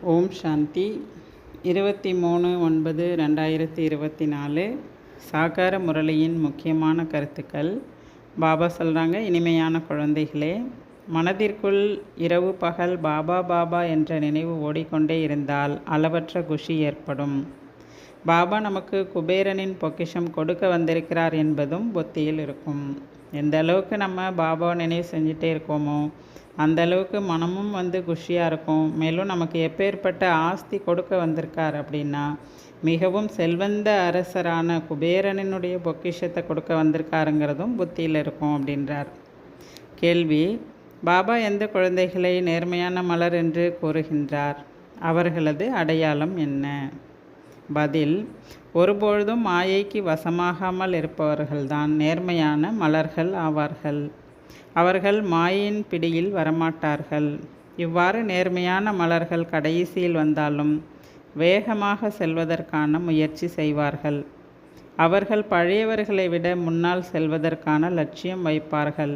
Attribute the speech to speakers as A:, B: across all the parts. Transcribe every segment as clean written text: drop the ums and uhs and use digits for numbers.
A: ஓம் சாந்தி. 23/9/2024 சாகார முரளியின் முக்கியமான கருத்துக்கள். பாபா சொல்கிறாங்க, இனிமையான குழந்தைகளே, மனதிற்குள் இரவு பகல் பாபா பாபா என்ற நினைவு ஓடிக்கொண்டே இருந்தால் அளவற்ற குஷி ஏற்படும். பாபா நமக்கு குபேரனின் பொக்கிஷம் கொடுக்க வந்திருக்கிறார் என்பதும் புத்தியில் இருக்கும். எந்த அளவுக்கு நம்ம பாபாவை நினைவு செஞ்சுட்டே இருக்கோமோ அந்த அளவுக்கு மனமும் குஷியாக இருக்கும். மேலும் நமக்கு எப்பேற்பட்ட ஆஸ்தி கொடுக்க வந்திருக்கார் அப்படின்னா, மிகவும் செல்வந்த அரசரான குபேரனினுடைய பொக்கிஷத்தை கொடுக்க வந்திருக்காருங்கிறதும் புத்தியில் இருக்கும் அப்படின்றார். கேள்வி: பாபா எந்த குழந்தைகளை நேர்மையான மலர் என்று கூறுகின்றார்? அவர்களது அடையாளம் என்ன? பதில்: ஒருபொழுதும் மாயைக்கு வசமாகாமல் இருப்பவர்கள்தான் நேர்மையான மலர்கள் ஆவார்கள். அவர்கள் மாயையின் பிடியில் வரமாட்டார்கள். இவ்வாறு நேர்மையான மலர்கள் கடைசியில் வந்தாலும் வேகமாக செல்வதற்கான முயற்சி செய்வார்கள். அவர்கள் பழையவர்களை விட முன்னால் செல்வதற்கான லட்சியம் வைப்பார்கள்.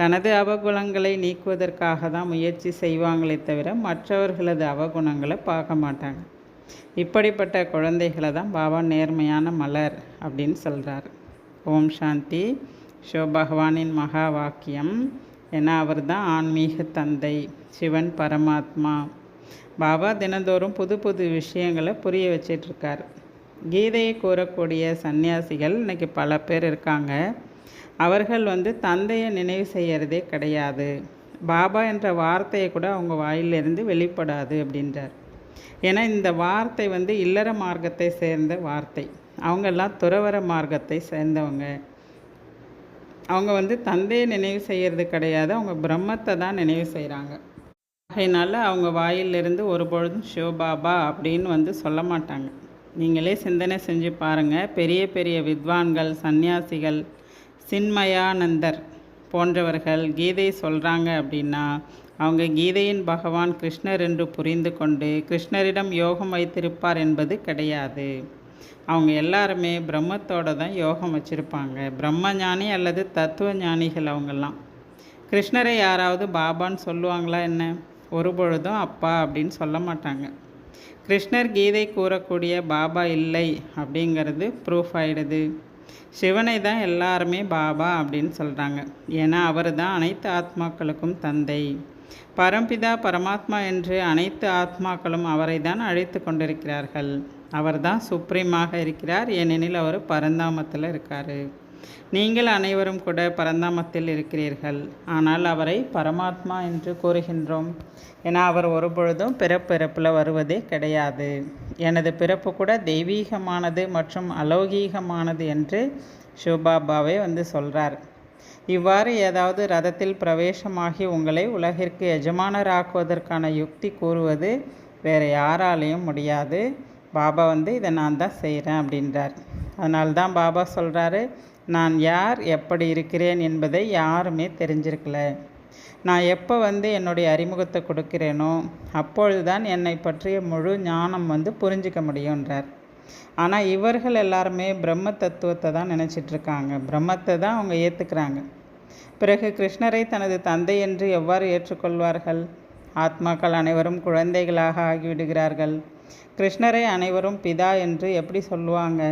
A: தனது அவகுணங்களை நீக்குவதற்காக தான் முயற்சி செய்வாங்களே தவிர மற்றவர்களது அவகுணங்களை பார்க்க மாட்டாங்க. இப்படிப்பட்ட குழந்தைகளை தான் பாபா நேர்மையான மலர் அப்படின்னு சொல்கிறார். ஓம் சாந்தி. சிவபகவானின் மகா வாக்கியம். ஏன்னா அவர் தான் ஆன்மீக தந்தை, சிவன் பரமாத்மா. பாபா தினந்தோறும் புது புது விஷயங்களை புரிய வச்சிட்ருக்கார். கீதையை கூறக்கூடிய சன்னியாசிகள் இன்றைக்கி பல பேர் இருக்காங்க. அவர்கள் தந்தையை நினைவு செய்கிறதே கிடையாது. பாபா என்ற வார்த்தையை கூட அவங்க வாயிலிருந்து வெளிப்படாது அப்படின்றார். ஏன்னா இந்த வார்த்தை இல்லற மார்க்கத்தை சேர்ந்த வார்த்தை. அவங்கெல்லாம் துறவற மார்க்கத்தை சேர்ந்தவங்க. அவங்க தந்தையை நினைவு செய்கிறது கிடையாது, அவங்க பிரம்மத்தை தான் நினைவு செய்கிறாங்க. அதனால் அவங்க வாயிலிருந்து ஒரு பொழுதும் சிவபாபா அப்படின்னு சொல்ல மாட்டாங்க. நீங்களே சிந்தனை செஞ்சு பாருங்கள். பெரிய பெரிய வித்வான்கள், சந்நியாசிகள், சின்மயானந்தர் போன்றவர்கள் கீதை சொல்கிறாங்க அப்படின்னா அவங்க கீதையின் பகவான் கிருஷ்ணர் என்று புரிந்து கொண்டு கிருஷ்ணரிடம் யோகம் வைத்திருப்பார் என்பது கிடையாது. அவங்க எல்லாருமே பிரம்மத்தோடு தான் யோகம் வச்சுருப்பாங்க. பிரம்ம ஞானி அல்லது தத்துவ ஞானிகள் அவங்கெல்லாம். கிருஷ்ணரை யாராவது பாபான்னு சொல்லுவாங்களா என்ன? ஒரு பொழுதும் அப்பா அப்படின்னு சொல்ல மாட்டாங்க. கிருஷ்ணர் கீதை கூறக்கூடிய பாபா இல்லை அப்படிங்கிறது ப்ரூஃப் ஆகிடுது. சிவனை தான் எல்லாருமே பாபா அப்படின்னு சொல்கிறாங்க. ஏன்னா அவர் தான் அனைத்து ஆத்மாக்களுக்கும் தந்தை. பரம்பிதா பரமாத்மா என்று அனைத்து ஆத்மாக்களும் அவரை தான் அழைத்து கொண்டிருக்கிறார்கள். அவர் தான் சுப்ரீமாக இருக்கிறார், ஏனெனில் அவர் பரந்தாமத்தில் இருக்கார். நீங்கள் அனைவரும் கூட பரந்தாமத்தில் இருக்கிறீர்கள். ஆனால் அவரை பரமாத்மா என்று கூறுகின்றோம். ஏன்னா அவர் ஒரு பொழுதும் பிறப்பிறப்பில் வருவதே கிடையாது. எனது பிறப்பு கூட தெய்வீகமானது மற்றும் அலௌகீகமானது என்று சிவபாபாவே சொல்கிறார். இவ்வாறு ஏதாவது ரதத்தில் பிரவேசமாகி உங்களை உலகிற்கு எஜமானராக்குவதற்கான யுக்தி கூறுவது வேறு யாராலையும் முடியாது. பாபா இதை நான் தான் செய்கிறேன் அப்படின்றார். அதனால்தான் பாபா சொல்கிறாரு, நான் யார், எப்படி இருக்கிறேன் என்பதை யாருமே தெரிஞ்சிருக்கல. நான் எப்போ என்னுடைய அறிமுகத்தை கொடுக்கிறேனோ அப்பொழுது தான் என்னை பற்றிய முழு ஞானம் புரிஞ்சிக்க முடியுன்றார். ஆனால் இவர்கள் எல்லாருமே பிரம்ம தத்துவத்தை தான் நினச்சிட்ருக்காங்க. பிரம்மத்தை தான் அவங்க ஏற்றுக்கிறாங்க. பிறகு கிருஷ்ணரை தனது தந்தை என்று எவ்வாறு ஏற்றுக்கொள்வார்கள்? ஆத்மாக்கள் அனைவரும் குழந்தைகளாக ஆகிவிடுகிறார்கள். கிருஷ்ணரை அனைவரும் பிதா என்று எப்படி சொல்லுவாங்க?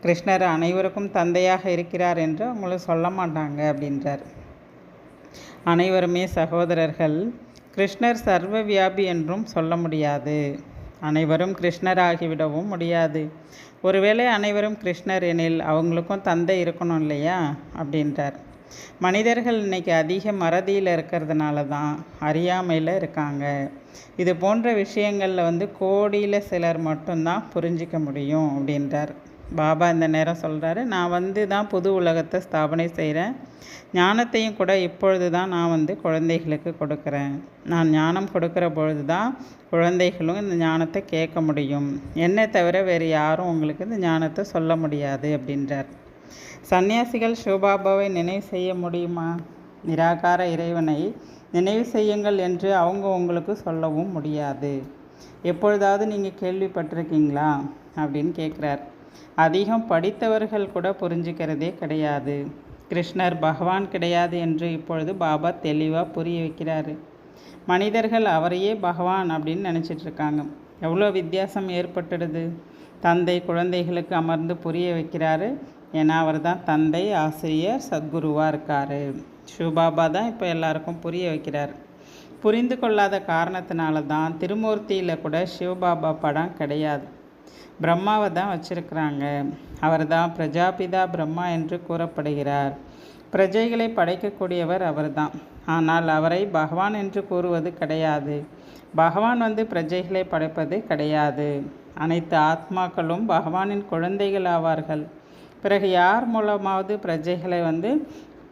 A: கிருஷ்ணர் அனைவருக்கும் தந்தையாக இருக்கிறார் என்று அவங்களும் சொல்ல மாட்டாங்க அப்படின்றார். அனைவருமே சகோதரர்கள். கிருஷ்ணர் சர்வ வியாபி என்றும் சொல்ல முடியாது. அனைவரும் கிருஷ்ணராகிவிடவும் முடியாது. ஒருவேளை அனைவரும் கிருஷ்ணர் எனில் அவங்களுக்கும் தந்தை இருக்கணும் இல்லையா அப்படின்றார். மனிதர்கள் இன்றைக்கி அதிக மறதியில் இருக்கிறதுனால தான் அறியாமையில் இருக்காங்க. இது போன்ற விஷயங்களில் கோடியில் சிலர் மட்டும்தான் புரிஞ்சிக்க முடியும் அப்படின்றார். பாபா இந்த நேரம் சொல்கிறாரு, நான் தான் புது உலகத்தை ஸ்தாபனை செய்கிறேன். ஞானத்தையும் கூட இப்பொழுது தான் நான் குழந்தைகளுக்கு கொடுக்குறேன். நான் ஞானம் கொடுக்குற பொழுது தான் குழந்தைகளும் இந்த ஞானத்தை கேட்க முடியும். என்னை தவிர வேறு யாரும் உங்களுக்கு இந்த ஞானத்தை சொல்ல முடியாது அப்படின்றார். சந்நியாசிகள் சிவபாபாவை நினைவு செய்ய முடியுமா? நிராகார இறைவனை நினைவு செய்யுங்கள் என்று அவங்க உங்களுக்கு சொல்லவும் முடியாது. எப்பொழுதாவது நீங்கள் கேள்விப்பட்டிருக்கீங்களா அப்படின்னு கேட்குறார். அதிகம் படித்தவர்கள் கூட புரிஞ்சுக்கிறதே கிடையாது. கிருஷ்ணர் பகவான் கிடையாது என்று இப்பொழுது பாபா தெளிவாக புரிய வைக்கிறாரு. மனிதர்கள் அவரையே பகவான் அப்படின்னு நினச்சிட்ருக்காங்க. எவ்வளோ வித்தியாசம் ஏற்பட்டுடுது. தந்தை குழந்தைகளுக்கு அமர்ந்து புரிய வைக்கிறாரு. ஏன்னா அவர் தான் தந்தை, ஆசிரியர், சத்குருவாக இருக்கார். சிவபாபா தான் இப்போ எல்லாருக்கும் புரிய வைக்கிறார். புரிந்து கொள்ளாத காரணத்தினால தான் திருமூர்த்தியில் கூட சிவபாபா படம் கிடையாது. பிரம்மாவை தான் வச்சிருக்கிறாங்க. அவர் தான் பிரஜாபிதா பிரம்மா என்று கூறப்படுகிறார். பிரஜைகளை படைக்கக்கூடியவர் அவர் தான். ஆனால் அவரை பகவான் என்று கூறுவது கிடையாது. பகவான் பிரஜைகளை படைப்பது கிடையாது. அனைத்து ஆத்மாக்களும் பகவானின் குழந்தைகள் ஆவார்கள். பிறகு யார் மூலமாவது பிரஜைகளை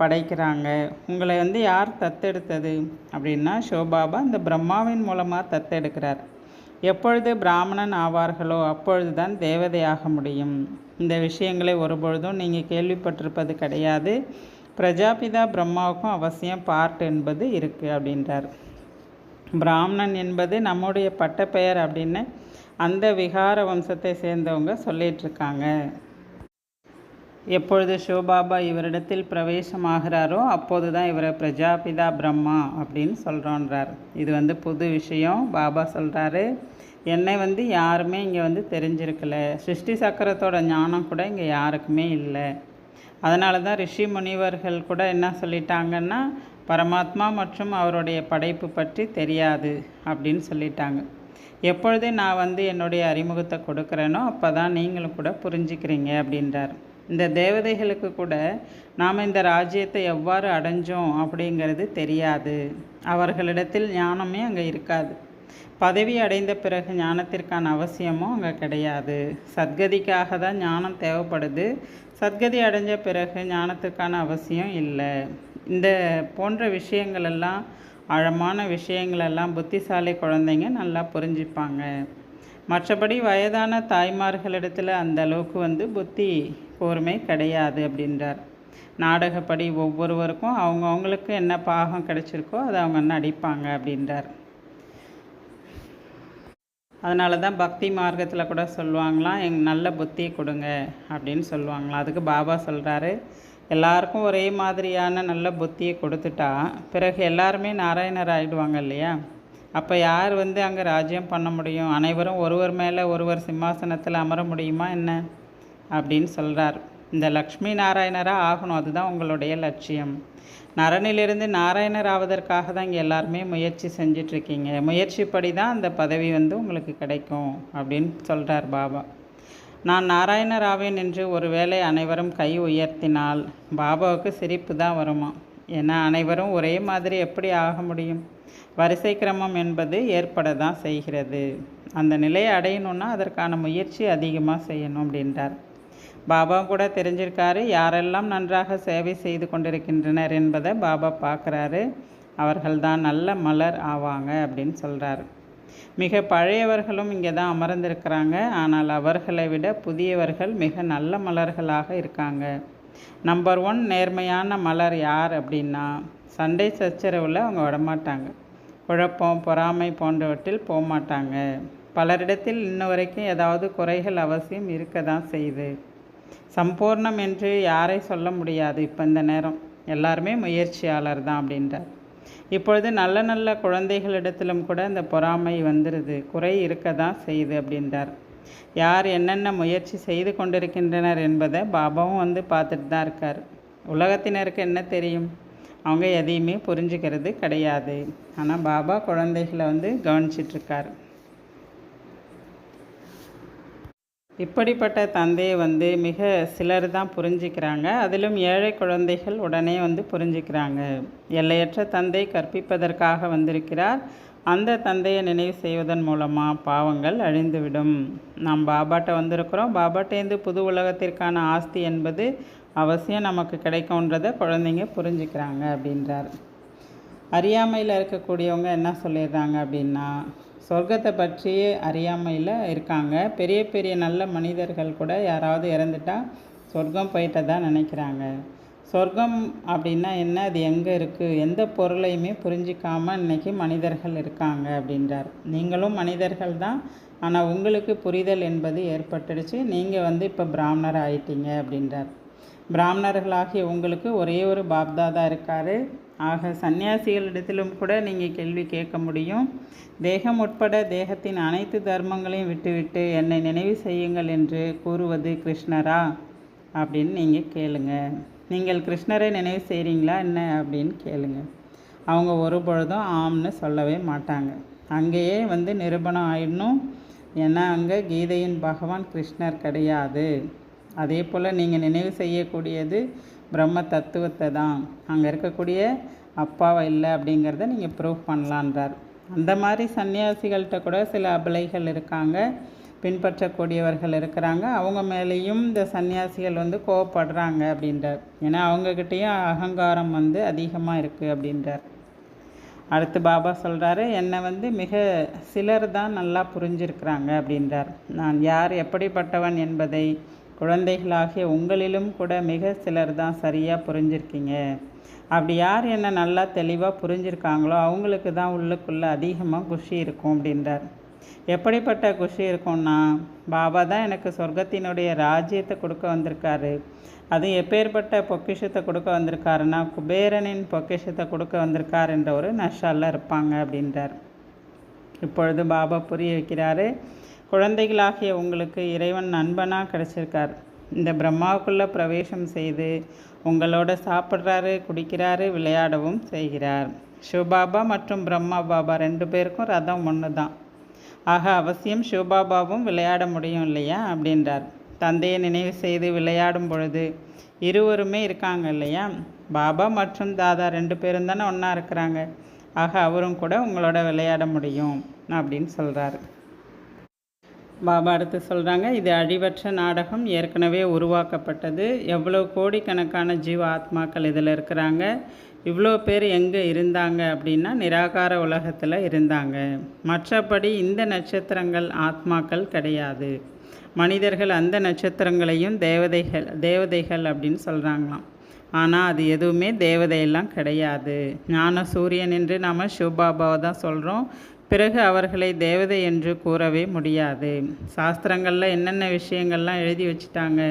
A: படைக்கிறாங்க? உங்களை யார் தத்தெடுத்தது அப்படின்னா சிவபாபா இந்த பிரம்மாவின் மூலமாக தத்தெடுக்கிறார். எப்பொழுது பிராமணன் ஆவார்களோ அப்பொழுது தான் தேவதையாக முடியும். இந்த விஷயங்களை ஒருபொழுதும் நீங்கள் கேள்விப்பட்டிருப்பது கிடையாது. பிரஜாபிதா பிரம்மாவுக்கும் அவசியம் பார்ட் என்பது இருக்குது அப்படின்றார். பிராமணன் என்பது நம்முடைய பட்டப்பெயர் அப்படின்னு அந்த விகார வம்சத்தை சேர்ந்தவங்க சொல்லிகிட்ருக்காங்க. எப்பொழுது சிவபாபா இவரிடத்தில் பிரவேசமாகிறாரோ அப்போது தான் இவரை பிரஜாபிதா பிரம்மா அப்படின்னு சொல்கிறோன்றார். இது புது விஷயம். பாபா சொல்கிறாரு, என்னை யாருமே இங்கே தெரிஞ்சிருக்கலை. சிருஷ்டி சக்கரத்தோட ஞானம் கூட இங்கே யாருக்குமே இல்லை. அதனால தான் ரிஷி முனிவர்கள் கூட என்ன சொல்லிட்டாங்கன்னா, பரமாத்மா மற்றும் அவருடைய படைப்பு பற்றி தெரியாது அப்படின்னு சொல்லிட்டாங்க. எப்பொழுது நான் என்னுடைய அறிமுகத்தை கொடுக்குறேனோ அப்போ தான் நீங்களும் கூட புரிஞ்சுக்கிறீங்க அப்படின்றார். இந்த தேவதைகளுக்கு கூட நாம் இந்த ராஜ்யத்தை எவ்வாறு அடைஞ்சோம் அப்படிங்கிறது தெரியாது. அவர்களிடத்தில் ஞானமே அங்கே இருக்காது. பதவி அடைந்த பிறகு ஞானத்திற்கான அவசியமும் அங்கே கிடையாது. சத்கதிக்காக தான் ஞானம் தேவைப்படுது. சத்கதி அடைஞ்ச பிறகு ஞானத்திற்கான அவசியம் இல்லை. இந்த போன்ற விஷயங்களெல்லாம், ஆழமான விஷயங்களெல்லாம் புத்திசாலி குழந்தைங்க நல்லா புரிஞ்சுப்பாங்க. மற்றபடி வயதான தாய்மார்களிடத்தில் அந்த அளவுக்கு புத்தி கூர்மை கிடையாது அப்படின்றார். நாடகப்படி ஒவ்வொருவருக்கும் அவங்கவுங்களுக்கு என்ன பாகம் கிடைச்சிருக்கோ அதை அவங்க நடிப்பாங்க அப்படின்றார். அதனால தான் பக்தி மார்க்கத்தில் கூட சொல்லுவாங்களாம், நல்ல புத்தியை கொடுங்க அப்படின்னு சொல்லுவாங்களாம். அதுக்கு பாபா சொல்கிறாரு, எல்லாருக்கும் ஒரே மாதிரியான நல்ல புத்தியை கொடுத்துட்டா பிறகு எல்லாருமே நாராயணர் ஆகிடுவாங்க இல்லையா? அப்போ யார் அங்கே ராஜ்யம் பண்ண முடியும்? அனைவரும் ஒருவர் மேலே ஒருவர் சிம்மாசனத்தில் அமர முடியுமா என்ன அப்படின்னு சொல்கிறார். இந்த லக்ஷ்மி நாராயணராக ஆகணும், அதுதான் உங்களுடைய லட்சியம். நரனிலிருந்து நாராயணர் ஆவதற்காக தான் இங்கே எல்லாருமே முயற்சி செஞ்சிட்ருக்கீங்க. முயற்சிப்படி தான் அந்த பதவி உங்களுக்கு கிடைக்கும் அப்படின்னு சொல்கிறார் பாபா. நான் நாராயணர் ஆவேன் என்று ஒருவேளை அனைவரும் கை உயர்த்தினால் பாபாவுக்கு சிரிப்பு தான் வருமா. ஏன்னா அனைவரும் ஒரே மாதிரி எப்படி ஆக முடியும்? வரிசை கிரமம் என்பது ஏற்பட தான் செய்கிறது. அந்த நிலையை அடையணுன்னா அதற்கான முயற்சி அதிகமாக செய்யணும் அப்படின்றார். பாபா கூட தெரிஞ்சிருக்காரு யாரெல்லாம் நன்றாக சேவை செய்து கொண்டிருக்கின்றனர் என்பதை பாபா பார்க்குறாரு. அவர்கள்தான் நல்ல மலர் ஆவாங்க அப்படின்னு சொல்கிறாரு. மிக பழையவர்களும் இங்கே தான் அமர்ந்திருக்கிறாங்க. ஆனால் அவர்களை விட புதியவர்கள் மிக நல்ல மலர்களாக இருக்காங்க. நம்பர் 1 நேர்மையான மலர் யார் அப்படின்னா, சண்டை சச்சரவில் அவங்க விடமாட்டாங்க. குழப்பம், பொறாமை போன்றவற்றில் போகமாட்டாங்க. பலரிடத்தில் இன்ன வரைக்கும் ஏதாவது குறைகள் அவசியம் இருக்க தான் செய்யுது. சம்பூர்ணம் என்று யாரை சொல்ல முடியாது. இப்போ இந்த நேரம் எல்லாருமே முயற்சியாளர் தான் அப்படின்றார். இப்பொழுது நல்ல நல்ல குழந்தைகளிடத்திலும் கூட இந்த பொறாமை வந்துடுது, குறை இருக்க தான் செய்யுது அப்படின்றார். யார் என்னென்ன முயற்சி செய்து கொண்டிருக்கின்றனர் என்பதை பாபாவும் பார்த்துட்டு தான் இருக்கார். உலகத்தினருக்கு என்ன தெரியும்? அவங்க எதையுமே புரிஞ்சுக்கிறது கிடையாது. ஆனால் பாபா குழந்தைகளை கவனிச்சிட்ருக்கார். இப்படிப்பட்ட தந்தையை மிக சிலர் தான் புரிஞ்சிக்கிறாங்க. அதிலும் ஏழை குழந்தைகள் உடனே புரிஞ்சிக்கிறாங்க. எல்லையற்ற தந்தை கற்பிப்பதற்காக வந்திருக்கிறார். அந்த தந்தையை நினைவு செய்வதன் மூலமாக பாவங்கள் அழிந்துவிடும். நாம் பாபாட்ட வந்திருக்கிறோம். பாபாட்டேந்து புது உலகத்திற்கான ஆஸ்தி என்பது அவசியம் நமக்கு கிடைக்கும்ன்றதை குழந்தைங்க புரிஞ்சுக்கிறாங்க அப்படின்றார். அறியாமையில் இருக்கக்கூடியவங்க என்ன சொல்லிடுறாங்க அப்படின்னா, சொர்க்கத்தை பற்றியே அறியாமையில் இருக்காங்க. பெரிய பெரிய நல்ல மனிதர்கள் கூட யாராவது இறந்துட்டால் சொர்க்கம் போயிட்டதான் நினைக்கிறாங்க. சொர்க்கம் அப்படின்னா என்ன, அது எங்கே இருக்குது, எந்த பொருளையுமே புரிஞ்சிக்காமல் இன்றைக்கி மனிதர்கள் இருக்காங்க அப்படின்றார். நீங்களும் மனிதர்கள் தான், ஆனால் உங்களுக்கு புரிதல் என்பது ஏற்பட்டுடுச்சு. நீங்கள் இப்போ பிராமணர் ஆயிட்டீங்க அப்படின்றார். பிராமணர்களாகிய உங்களுக்கு ஒரே ஒரு பாப்தாதா இருக்கார். ஆக சந்நியாசிகளிடத்திலும் கூட நீங்கள் கேள்வி கேட்க முடியும். தேகம் உட்பட தேகத்தின் அனைத்து தர்மங்களையும் விட்டுவிட்டு என்னை நினைவு செய்யுங்கள் என்று கூறுவது கிருஷ்ணரா அப்படின்னு நீங்கள் கேளுங்க. நீங்கள் கிருஷ்ணரை நினைவு செய்கிறீங்களா என்ன அப்படின்னு கேளுங்க. அவங்க ஒரு பொழுதும் ஆம்னு சொல்லவே மாட்டாங்க. அங்கேயே நிரூபணம் ஆயிடணும். ஏன்னா அங்கே கீதையின் பகவான் கிருஷ்ணர் கிடையாது. அதே போல் நீங்கள் நினைவு செய்யக்கூடியது பிரம்ம தத்துவத்தை தான். அங்கே இருக்கக்கூடிய அப்பாவை இல்லை அப்படிங்கிறத நீங்கள் ப்ரூவ் பண்ணலான்றார். அந்த மாதிரி சன்னியாசிகள்கிட்ட கூட சில அபலைகள் இருக்காங்க, பின்பற்றக்கூடியவர்கள் இருக்கிறாங்க. அவங்க மேலேயும் இந்த சன்னியாசிகள் கோவப்படுறாங்க அப்படின்றார். ஏன்னா அவங்கக்கிட்டேயும் அகங்காரம் அதிகமாக இருக்குது அப்படின்றார். அடுத்து பாபா சொல்கிறாரு, என்னை மிக சிலர் தான் நல்லா புரிஞ்சிருக்கிறாங்க அப்படின்றார். நான் யார், எப்படிப்பட்டவன் என்பதை குழந்தைகளாகிய உங்களிலும் கூட மிக சிலர் தான் சரியாக புரிஞ்சிருக்கீங்க. அப்படி யார் என்னை நல்லா தெளிவாக புரிஞ்சிருக்காங்களோ அவங்களுக்கு தான் உள்ளுக்குள்ளே அதிகமாக குஷி இருக்கும் அப்படின்றார். எப்படிப்பட்ட குஷி இருக்கும்னா, பாபா தான் எனக்கு சொர்க்கத்தினுடைய ராஜ்யத்தை கொடுக்க வந்திருக்காரு. அது எப்பேற்பட்ட பொக்கிஷத்தை கொடுக்க வந்திருக்காருன்னா, குபேரனின் பொக்கிஷத்தை கொடுக்க வந்திருக்கார் என்ற ஒரு நஷாலில் இருப்பாங்க அப்படின்றார். இப்பொழுது பாபா புரிய வைக்கிறாரு, குழந்தைகளாகிய உங்களுக்கு இறைவன் நண்பனாக கிடச்சிருக்கார். இந்த பிரம்மாவுக்குள்ளே பிரவேசம் செய்து உங்களோட சாப்பிட்றாரு, குடிக்கிறாரு, விளையாடவும் செய்கிறார். சிவபாபா மற்றும் பிரம்மா பாபா 2 பேருக்கும் ரதம் ஒன்று தான். ஆக அவசியம் சிவபாபாவும் விளையாட முடியும் இல்லையா அப்படின்றார். தந்தையை நினைவு செய்து விளையாடும் பொழுது இருவருமே இருக்காங்க இல்லையா. பாபா மற்றும் தாதா 2 பேரும் தானே ஒன்றா இருக்கிறாங்க. ஆக அவரும் கூட உங்களோட விளையாட முடியும் அப்படின்னு சொல்கிறாரு. பாபா அடுத்து சொல்கிறாங்க, இது அழிவற்ற நாடகம், ஏற்கனவே உருவாக்கப்பட்டது. எவ்வளோ கோடிக்கணக்கான ஜீவ ஆத்மாக்கள் இதில் இருக்கிறாங்க. இவ்வளோ பேர் எங்கே இருந்தாங்க அப்படின்னா நிராகார உலகத்தில் இருந்தாங்க. மற்றபடி இந்த நட்சத்திரங்கள் ஆத்மாக்கள் கிடையாது. மனிதர்கள் அந்த நட்சத்திரங்களையும் தேவதைகள் அப்படின்னு சொல்கிறாங்களாம். ஆனால் அது எதுவுமே தேவதையெல்லாம் கிடையாது. ஞான சூரியன் என்று நாம் சிவபாபாவை தான் சொல்கிறோம். பிறகு அவர்களை தேவதை என்று கூறவே முடியாது. சாஸ்திரங்களில் என்னென்ன விஷயங்கள்லாம் எழுதி வச்சுட்டாங்க,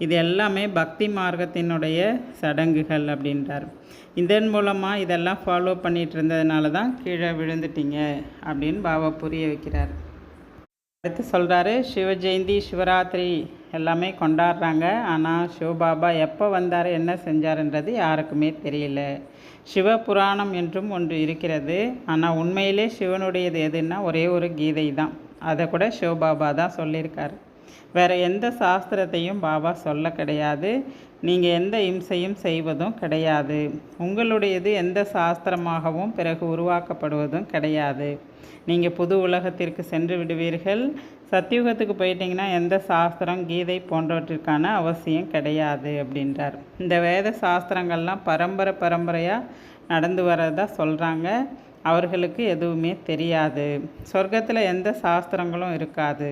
A: இது எல்லாமே பக்தி மார்க்கத்தினுடைய சடங்குகள் அப்படின்றார். இதன் மூலமாக இதெல்லாம் ஃபாலோ பண்ணிகிட்டு இருந்ததுனால தான் கீழே விழுந்துட்டீங்க அப்படின்னு பாபா புரிய வைக்கிறார். அடுத்து சொல்கிறாரு, சிவ ஜெயந்தி, சிவராத்திரி எல்லாமே கொண்டாடுறாங்க. ஆனால் சிவபாபா எப்போ வந்தார், என்ன செஞ்சார்ன்றது யாருக்குமே தெரியல. சிவபுராணம் என்றும் ஒன்று இருக்கிறது. ஆனால் உண்மையிலே சிவனுடையது எதுன்னா ஒரே ஒரு கீதை தான். அதை கூட சிவபாபா தான் சொல்லியிருக்காரு. வேறு எந்த சாஸ்திரத்தையும் பாபா சொல்ல கிடையாது. நீங்கள் எந்த இம்சையும் செய்வதும் கிடையாது. உங்களுடையது எந்த சாஸ்திரமாகவும் பிறகு உருவாக்கப்படுவதும் கிடையாது. நீங்கள் புது உலகத்திற்கு சென்று விடுவீர்கள். சத்தியுகத்துக்கு போயிட்டீங்கன்னா எந்த சாஸ்திரம், கீதை போன்றவற்றிற்கான அவசியம் கிடையாது அப்படின்றார். இந்த வேத சாஸ்திரங்கள்லாம் பரம்பரையாக நடந்து வரதா சொல்கிறாங்க. அவர்களுக்கு எதுவுமே தெரியாது. சொர்க்கத்தில் எந்த சாஸ்திரங்களும் இருக்காது.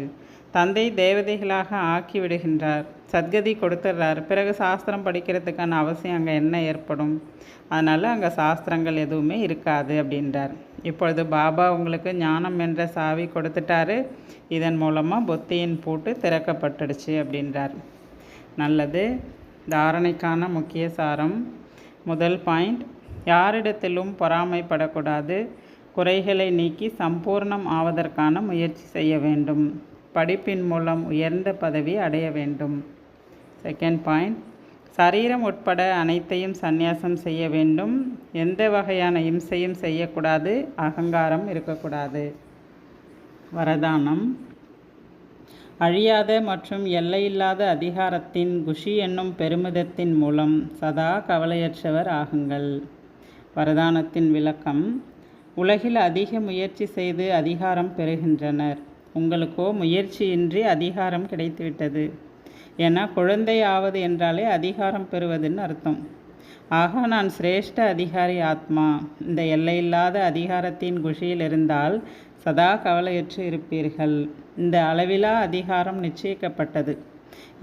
A: தந்தை தேவதைகளாக ஆக்கி விடுகின்றார், சத்கதி கொடுத்துட்றார். பிறகு சாஸ்திரம் படிக்கிறதுக்கான அவசியம் அங்கே என்ன ஏற்படும்? அதனால் அங்கே சாஸ்திரங்கள் எதுவுமே இருக்காது அப்படின்றார். இப்பொழுது பாபா உங்களுக்கு ஞானம் என்ற சாவி கொடுத்துட்டாரு. இதன் மூலமாக புத்தியின் பூட்டு திறக்கப்பட்டுடுச்சு அப்படின்றார். நல்லது. தாரணைக்கான முக்கிய சாரம். முதல் பாயிண்ட், யாரிடத்திலும் பொறாமைப்படக்கூடாது. குறைகளை நீக்கி சம்பூர்ணம் ஆவதற்கான முயற்சி செய்ய வேண்டும். படிப்பின் மூலம் உயர்ந்த பதவி அடைய வேண்டும். செகண்ட் பாயிண்ட், சரீரம் உட்பட அனைத்தையும் சந்நியாசம் செய்ய வேண்டும். எந்த வகையான இம்சையும் செய்யக்கூடாது. அகங்காரம் இருக்கக்கூடாது. வரதானம், அழியாத மற்றும் எல்லையில்லாத அதிகாரத்தின் குஷி என்னும் பெருமிதத்தின் மூலம் சதா கவலையற்றவர் ஆகுங்கள். வரதானத்தின் விளக்கம், உலகில் அதிக முயற்சி செய்து அதிகாரம் பெறுகின்றனர். உங்களுக்கோ முயற்சியின்றி அதிகாரம் கிடைத்துவிட்டது. ஏன்னா குழந்தை ஆவது என்றாலே அதிகாரம் பெறுவதுன்னு அர்த்தம். ஆகா, நான் சிரேஷ்ட அதிகாரி ஆத்மா. இந்த எல்லையில்லாத அதிகாரத்தின் குஷியில் இருந்தால் சதா கவலையற்று இருப்பீர்கள். இந்த அளவிலா அதிகாரம் நிச்சயிக்கப்பட்டது.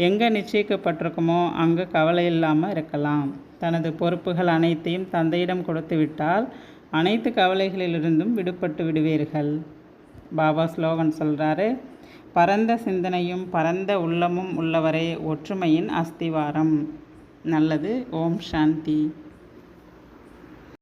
A: எங்கே நிச்சயிக்கப்பட்டிருக்குமோ அங்கு கவலை இல்லாமல் இருக்கலாம். தனது பொறுப்புகள் அனைத்தையும் தந்தையிடம் கொடுத்து விட்டால் அனைத்து கவலைகளிலிருந்தும் விடுபட்டு விடுவீர்கள். பாபா ஸ்லோகன் சொல்கிறாரு, பரந்த சிந்தனையும் பரந்த உள்ளமும் உள்ளவரே ஒற்றுமையின் அஸ்திவாரம். நல்லது. ஓம் சாந்தி.